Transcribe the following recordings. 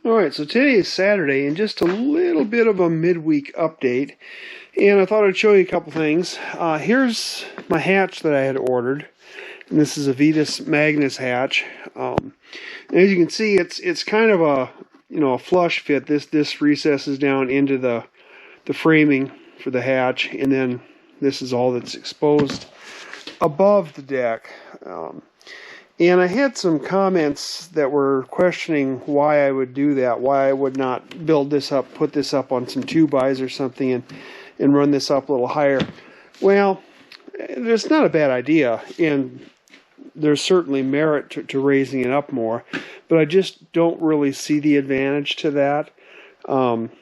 Alright, so today is Saturday and just a little bit of a midweek update. And I thought I'd show you a couple things. Here's my hatch that I had ordered. And this is a Vetus Magnus hatch. And as you can see, it's kind of a flush fit. This recesses down into the framing for the hatch, and then this is all that's exposed above the deck. And I had some comments that were questioning why I would do that, why I would not build this up, put this up on some 2x or something and run this up a little higher. Well, it's not a bad idea, and there's certainly merit to raising it up more, but I just don't really see the advantage to that.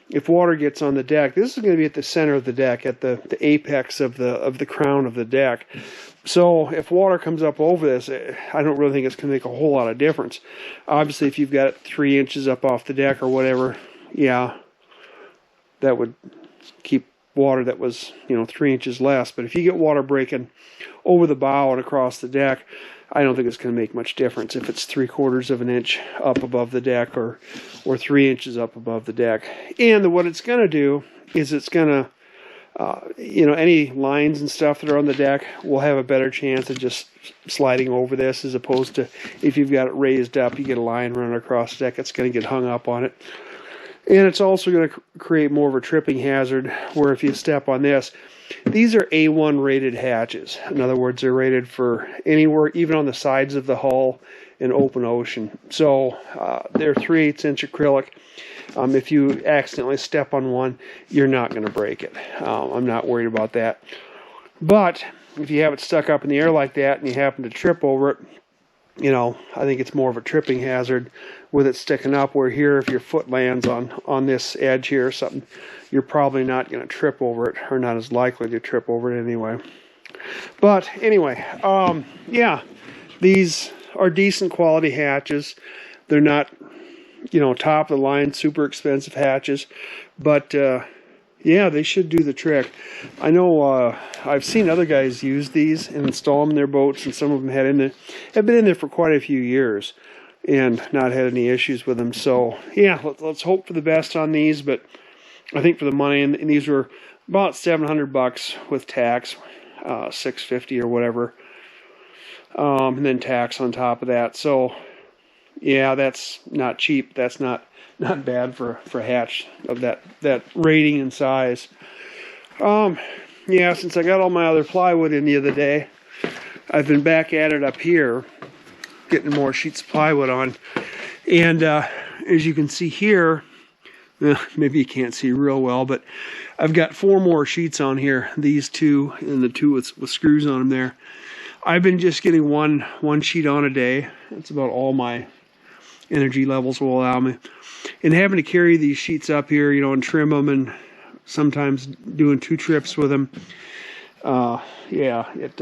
If water gets on the deck, this is going to be at the center of the deck, at the apex of the crown of the deck. So if water comes up over this, I don't really think it's going to make a whole lot of difference. Obviously, if you've got it 3 inches up off the deck or whatever, yeah, that would keep water that was 3 inches less. But if you get water breaking over the bow and across the deck, I don't think it's going to make much difference if it's 3/4 of an inch up above the deck or 3 inches up above the deck. And what it's going to do is it's going to any lines and stuff that are on the deck will have a better chance of just sliding over this, as opposed to if you've got it raised up, you get a line running across the deck, it's going to get hung up on it. And it's also going to create more of a tripping hazard, where if you step on this, these are A1 rated hatches. In other words, they're rated for anywhere, even on the sides of the hull in open ocean. So they're 3/8 inch acrylic. If you accidentally step on one, you're not going to break it. I'm not worried about that. But if you have it stuck up in the air like that and you happen to trip over it, I think it's more of a tripping hazard with it sticking up, where here, if your foot lands on this edge here or something, you're probably not going to trip over it, or not as likely to trip over it anyway. But anyway, yeah, these are decent quality hatches. They're not top of the line, super expensive hatches, but yeah, they should do the trick. I know I've seen other guys use these and install them in their boats, and some of them have been in there for quite a few years and not had any issues with them. So yeah, let's hope for the best on these. But I think for the money, and these were about $700 with tax, $650 or whatever, and then tax on top of that. So yeah, that's not cheap. That's not bad for a hatch of that rating and size. Yeah, since I got all my other plywood in the other day, I've been back at it up here, getting more sheets of plywood on. And as you can see here, maybe you can't see real well, but I've got 4 more sheets on here. These 2 and the 2 with screws on them there. I've been just getting one sheet on a day. That's about all my energy levels will allow me. And having to carry these sheets up here, and trim them, and sometimes doing 2 trips with them, yeah, it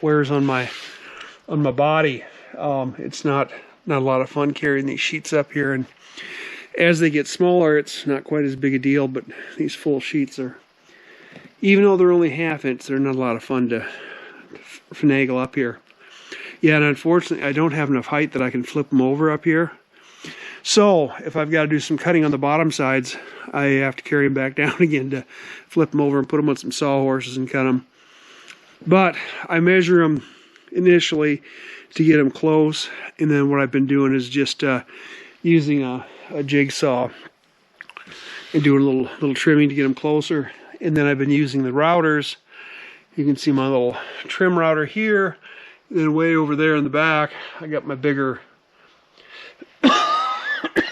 wears on my body. It's not a lot of fun carrying these sheets up here, and as they get smaller, it's not quite as big a deal. But these full sheets are, even though they're only 1/2 inch, they're not a lot of fun to finagle up here. Yeah, and unfortunately, I don't have enough height that I can flip them over up here. So if I've got to do some cutting on the bottom sides, I have to carry them back down again to flip them over and put them on some sawhorses and cut them. But I measure them initially to get them close, and then what I've been doing is just using a jigsaw and doing a little trimming to get them closer. And then I've been using the routers. You can see my little trim router here. And then way over there in the back, I got my bigger,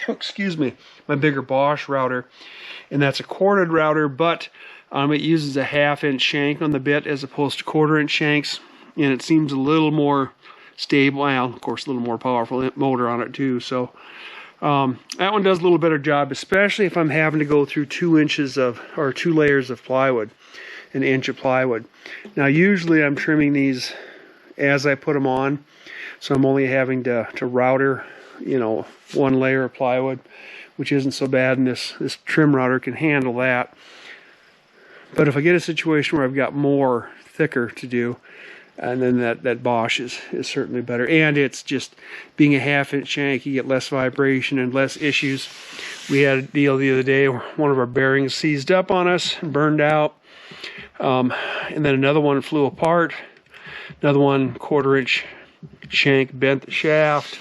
excuse me, my bigger Bosch router. And that's a corded router, but it uses a 1/2 inch shank on the bit as opposed to 1/4 inch shanks. And it seems a little more stable. Well, of course, a little more powerful motor on it too. So that one does a little better job, especially if I'm having to go through 2 layers of plywood, an inch of plywood. Now, usually I'm trimming these as I put them on, so I'm only having to router 1 layer of plywood, which isn't so bad, and this trim router can handle that. But if I get a situation where I've got more thicker to do, And then that Bosch is certainly better. And it's just being a 1/2-inch shank, you get less vibration and less issues. We had a deal the other day where one of our bearings seized up on us and burned out. And then another one flew apart. Another one, 1/4-inch shank, bent the shaft.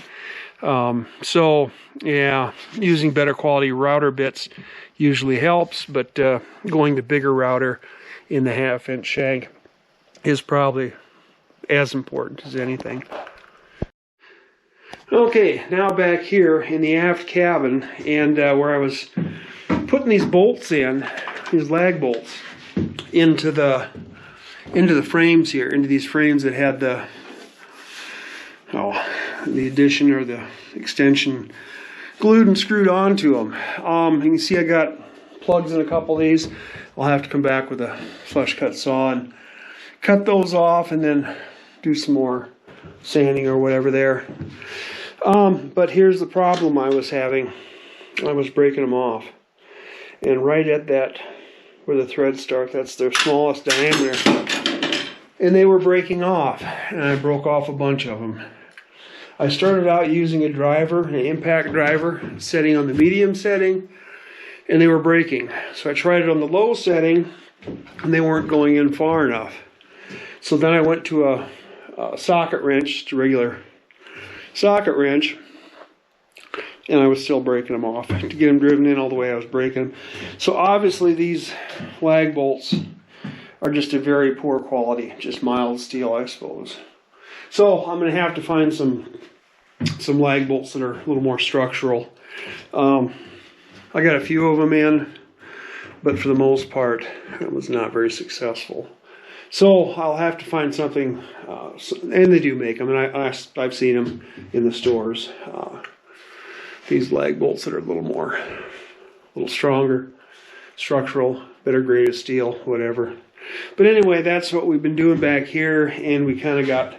So yeah, using better quality router bits usually helps, but going to bigger router in the 1/2-inch shank is probably as important as anything. Okay, now back here in the aft cabin, and where I was putting these bolts in, these lag bolts, into the frames here, into these frames that had the addition or the extension glued and screwed onto them. You can see I got plugs in a couple of these. I'll have to come back with a flush cut saw and cut those off and then do some more sanding or whatever there. But here's the problem I was having. I was breaking them off. And right at that, where the threads start, that's their smallest diameter. And they were breaking off. And I broke off a bunch of them. I started out using a driver, an impact driver, setting on the medium setting, and they were breaking. So I tried it on the low setting, and they weren't going in far enough. So then I went to a socket wrench, just a regular socket wrench, and I was still breaking them off. To get them driven in all the way, I was breaking them. So obviously these lag bolts are just a very poor quality, just mild steel, I suppose. So I'm going to have to find some lag bolts that are a little more structural. I got a few of them in, but for the most part, it was not very successful. So I'll have to find something, and they do make them, and I've seen them in the stores. These lag bolts that are a little stronger, structural, better grade of steel, whatever. But anyway, that's what we've been doing back here, and we kind of got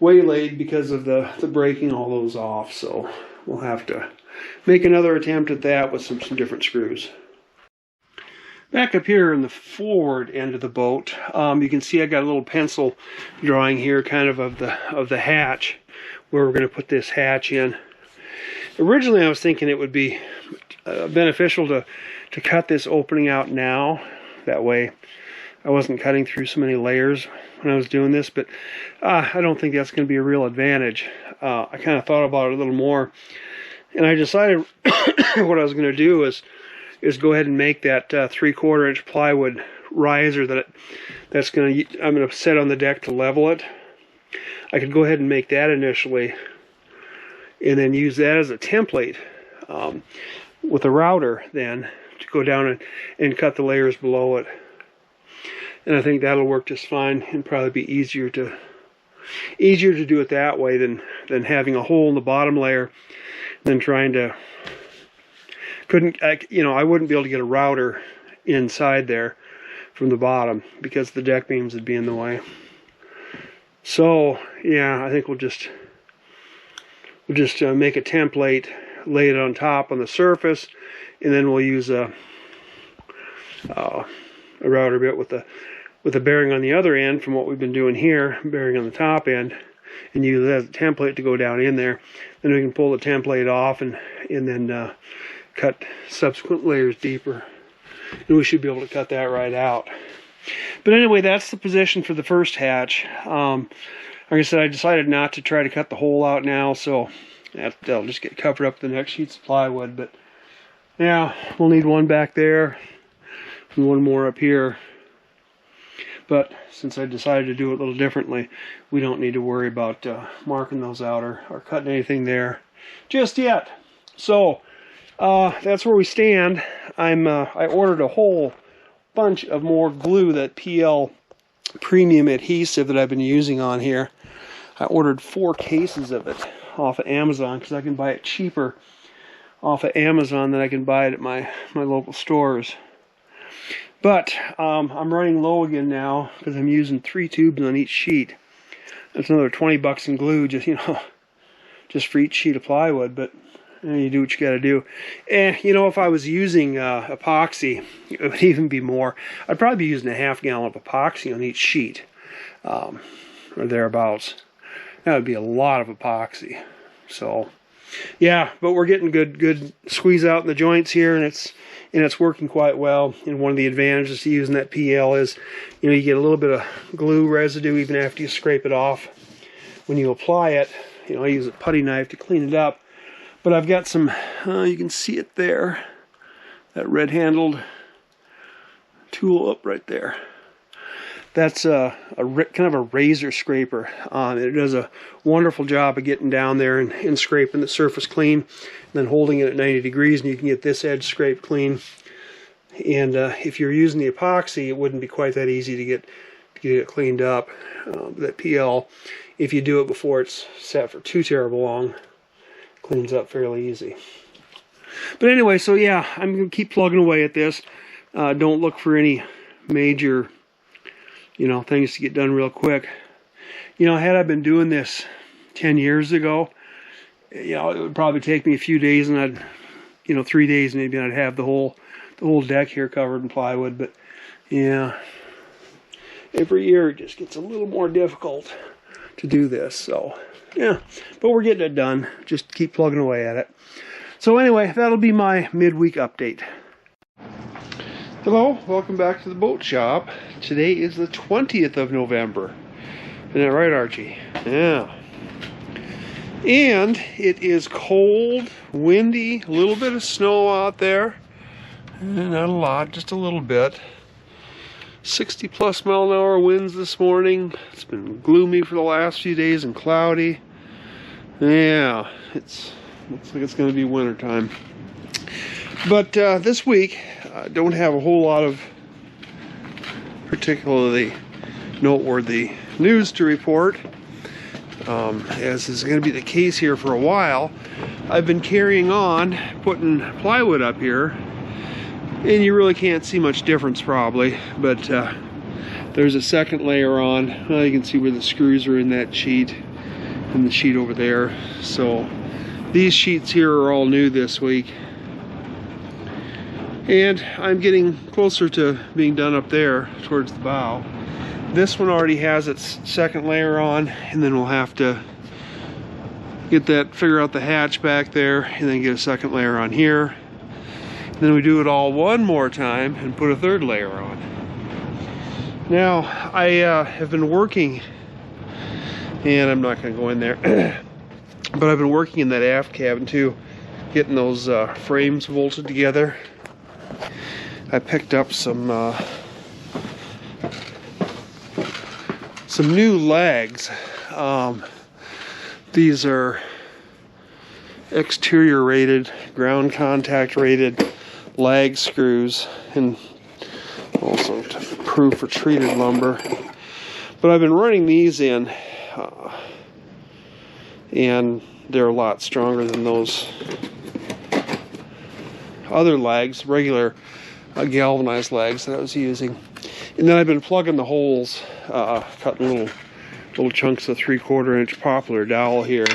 waylaid because of the breaking all those off. So we'll have to make another attempt at that with some different screws. Back up here in the forward end of the boat, you can see I got a little pencil drawing here, kind of the hatch, where we're going to put this hatch in. Originally, I was thinking it would be beneficial to cut this opening out now. That way, I wasn't cutting through so many layers when I was doing this. But I don't think that's going to be a real advantage. I kind of thought about it a little more, and I decided what I was going to do is go ahead and make that 3/4 inch plywood riser I'm going to set on the deck to level it. I could go ahead and make that initially, and then use that as a template with a router then to go down and cut the layers below it. And I think that'll work just fine, and probably be easier to do it that way than having a hole in the bottom layer, then trying to I wouldn't be able to get a router inside there from the bottom because the deck beams would be in the way. So yeah, I think we'll just make a template, lay it on top on the surface, and then we'll use a router bit with a bearing on the other end from what we've been doing here, bearing on the top end, and use it as a template to go down in there. Then we can pull the template off and then cut subsequent layers deeper, and we should be able to cut that right out. But anyway, that's the position for the first hatch. Like I said, I decided not to try to cut the hole out now, so that'll just get covered up with the next sheets of plywood. But yeah, we'll need one back there and one more up here. But since I decided to do it a little differently, we don't need to worry about marking those out or cutting anything there just yet. So that's where we stand. I ordered a whole bunch of more glue, that PL premium adhesive that I've been using on here. I ordered 4 cases of it off of Amazon because I can buy it cheaper off of Amazon than I can buy it at my local stores. But I'm running low again now because I'm using 3 tubes on each sheet. That's another $20 in glue, just for each sheet of plywood. But you do what you got to do. If I was using epoxy, it would even be more. I'd probably be using a 1/2 gallon of epoxy on each sheet. or thereabouts. That would be a lot of epoxy. So yeah, but we're getting good squeeze out in the joints here, and it's working quite well. And one of the advantages to using that PL is, you know, you get a little bit of glue residue even after you scrape it off. When you apply it, you know, I use a putty knife to clean it up. But I've got some, you can see it there, that red-handled tool up right there. That's kind of a razor scraper. It does a wonderful job of getting down there and scraping the surface clean, and then holding it at 90 degrees, and you can get this edge scraped clean. And if you're using the epoxy, it wouldn't be quite that easy to get it cleaned up. That PL, if you do it before it's set for too terrible long, cleans up fairly easy. But anyway, so yeah, I'm going to keep plugging away at this. Don't look for any major, you know, things to get done real quick. You know, had I been doing this 10 years ago, you know, it would probably take me a few days, and I'd, you know, 3 days maybe, and I'd have the whole deck here covered in plywood. But yeah, every year it just gets a little more difficult to do this. So yeah, but we're getting it done. Just keep plugging away at it. So anyway, that'll be my midweek update. Hello, welcome back to the boat shop. Today is the 20th of November. Isn't that right, Archie? Yeah. And it is cold, windy, a little bit of snow out there. Not a lot, just a little bit. 60+ mile-an-hour winds this morning. It's been gloomy for the last few days and cloudy. Yeah, looks like it's going to be wintertime. But this week, I don't have a whole lot of particularly noteworthy news to report. As is going to be the case here for a while, I've been carrying on putting plywood up here, and you really can't see much difference probably, but there's a second layer on. Well, you can see where the screws are in that sheet and the sheet over there. So these sheets here are all new this week, and I'm getting closer to being done up there towards the bow. This one already has its second layer on, and then we'll have to figure out the hatch back there, and then get a second layer on here. And then we do it all one more time and put a third layer on. Now, I have been working, and I'm not going to go in there, but I've been working in that aft cabin too, getting those frames bolted together. I picked up some new legs. These are exterior rated, ground contact rated lag screws, and also proof for treated lumber. But I've been running these in, and they're a lot stronger than those other lags, regular galvanized lags that I was using. And then I've been plugging the holes, cutting little chunks of 3/4 inch poplar dowel here,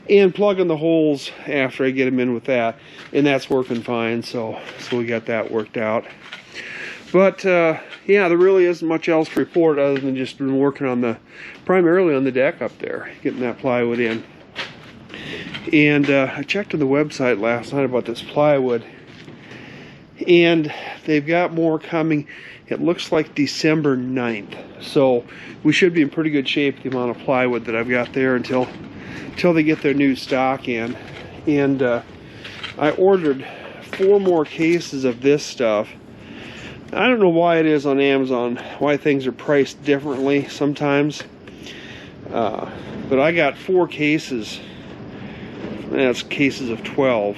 and plugging the holes after I get them in with that, and that's working fine. So we got that worked out. But yeah, there really isn't much else to report other than just been working primarily on the deck up there, getting that plywood in. And I checked on the website last night about this plywood, and they've got more coming. It looks like December 9th. So we should be in pretty good shape with the amount of plywood that I've got there until they get their new stock in. And I ordered 4 more cases of this stuff. I don't know why it is on Amazon, why things are priced differently sometimes. But I got 4 cases. That's cases of 12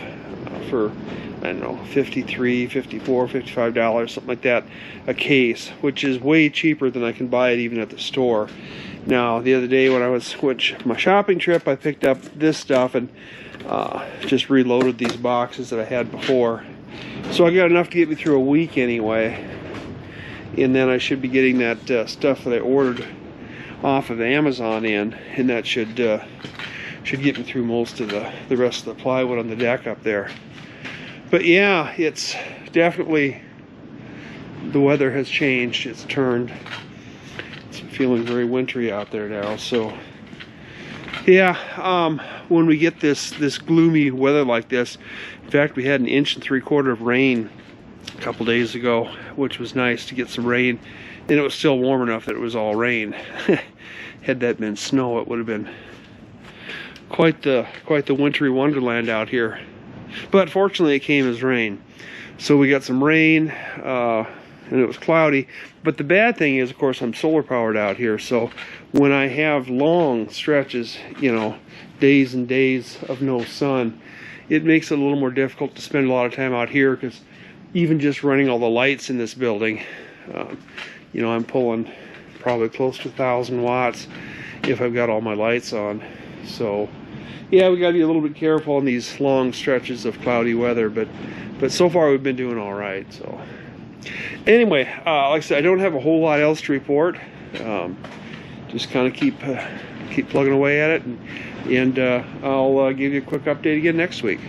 for, I don't know, $53, $54, $55, something like that a case, which is way cheaper than I can buy it even at the store. Now, the other day when I went my shopping trip, I picked up this stuff and just reloaded these boxes that I had before. So I got enough to get me through a week anyway. And then I should be getting that stuff that I ordered off of Amazon in, and that should get me through most of the rest of the plywood on the deck up there. But yeah, it's definitely, the weather has changed. It's turned. It's feeling very wintry out there now. So yeah, when we get this gloomy weather like this, in fact, we had 1 3/4 inches of rain a couple days ago, which was nice to get some rain, and it was still warm enough that it was all rain. Had that been snow, it would have been quite the wintry wonderland out here. But fortunately, it came as rain. So we got some rain, and it was cloudy. But the bad thing is, of course, I'm solar powered out here, so when I have long stretches, you know, days and days of no sun, it makes it a little more difficult to spend a lot of time out here, because even just running all the lights in this building, you know, I'm pulling probably close to 1,000 watts if I've got all my lights on. So yeah, we got to be a little bit careful on these long stretches of cloudy weather, but so far we've been doing all right. So anyway, like I said, I don't have a whole lot else to report. Just kind of keep plugging away at it, and I'll give you a quick update again next week.